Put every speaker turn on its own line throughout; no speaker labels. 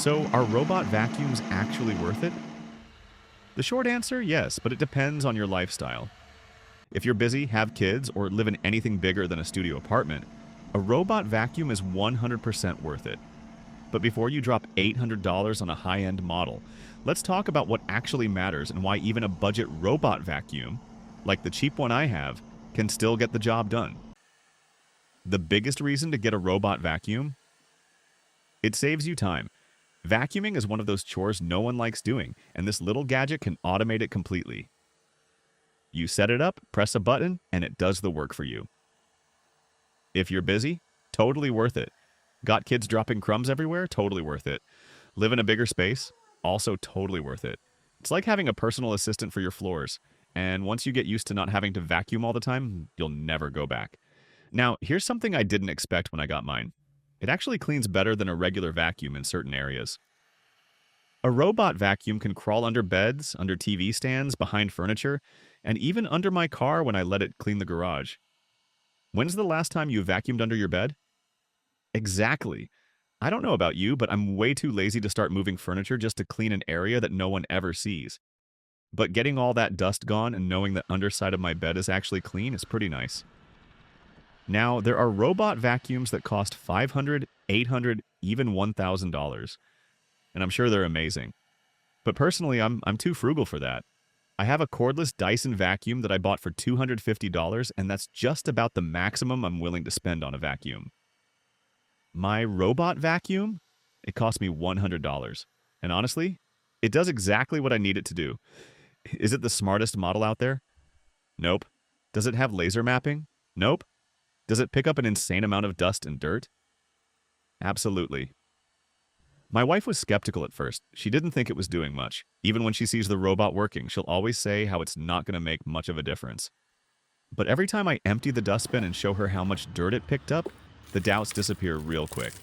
So, are robot vacuums actually worth it? The short answer, yes, but it depends on your lifestyle. If you're busy, have kids, or live in anything bigger than a studio apartment, a robot vacuum is 100% worth it. But before you drop $800 on a high-end model, let's talk about what actually matters and why even a budget robot vacuum, like the cheap one I have, can still get the job done. The biggest reason to get a robot vacuum? It saves you time. Vacuuming is one of those chores no one likes doing, and this little gadget can automate it completely. You set it up, press a button, and it does the work for you. If you're busy, totally worth it. Got kids dropping crumbs everywhere? Totally worth it. Live in a bigger space? Also totally worth it. It's like having a personal assistant for your floors, and once you get used to not having to vacuum all the time, you'll never go back. Now, here's something I didn't expect when I got mine. It actually cleans better than a regular vacuum in certain areas. A robot vacuum can crawl under beds, under TV stands, behind furniture, and even under my car when I let it clean the garage. When's the last time you vacuumed under your bed? Exactly. I don't know about you, but I'm way too lazy to start moving furniture just to clean an area that no one ever sees. But getting all that dust gone and knowing the underside of my bed is actually clean is pretty nice. Now, there are robot vacuums that cost $500, $800, even $1,000. And I'm sure they're amazing. But personally, I'm too frugal for that. I have a cordless Dyson vacuum that I bought for $250, and that's just about the maximum I'm willing to spend on a vacuum. My robot vacuum? It cost me $100. And honestly, it does exactly what I need it to do. Is it the smartest model out there? Nope. Does it have laser mapping? Nope. Does it pick up an insane amount of dust and dirt? Absolutely. My wife was skeptical at first. She didn't think it was doing much. Even when she sees the robot working, she'll always say how it's not going to make much of a difference. But every time I empty the dustbin and show her how much dirt it picked up, the doubts disappear real quick.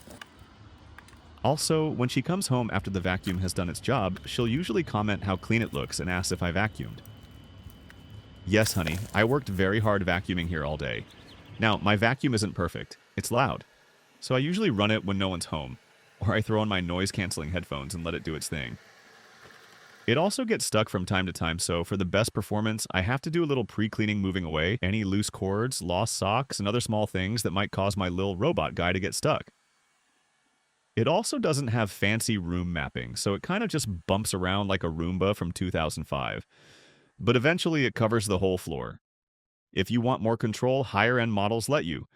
Also, when she comes home after the vacuum has done its job, she'll usually comment how clean it looks and ask if I vacuumed. Yes, honey, I worked very hard vacuuming here all day. Now, my vacuum isn't perfect. It's loud. So I usually run it when no one's home, or I throw on my noise-canceling headphones and let it do its thing. It also gets stuck from time to time, so for the best performance, I have to do a little pre-cleaning moving away any loose cords, lost socks, and other small things that might cause my little robot guy to get stuck. It also doesn't have fancy room mapping, so it kind of just bumps around like a Roomba from 2005. But eventually it covers the whole floor. If you want more control, higher-end models let you.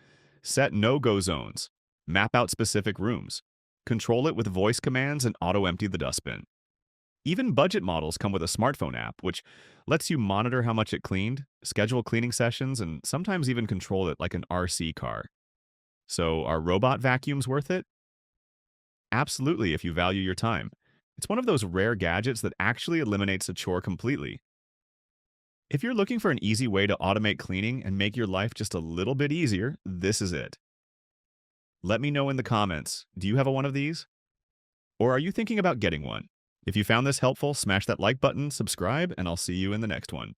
Set no-go zones. Map out specific rooms. Control it with voice commands and auto-empty the dustbin. Even budget models come with a smartphone app, which lets you monitor how much it cleaned, schedule cleaning sessions, and sometimes even control it like an RC car. So, are robot vacuums worth it? Absolutely, if you value your time. It's one of those rare gadgets that actually eliminates a chore completely. If you're looking for an easy way to automate cleaning and make your life just a little bit easier, this is it. Let me know in the comments, do you have one of these? Or are you thinking about getting one? If you found this helpful, smash that like button, subscribe, and I'll see you in the next one.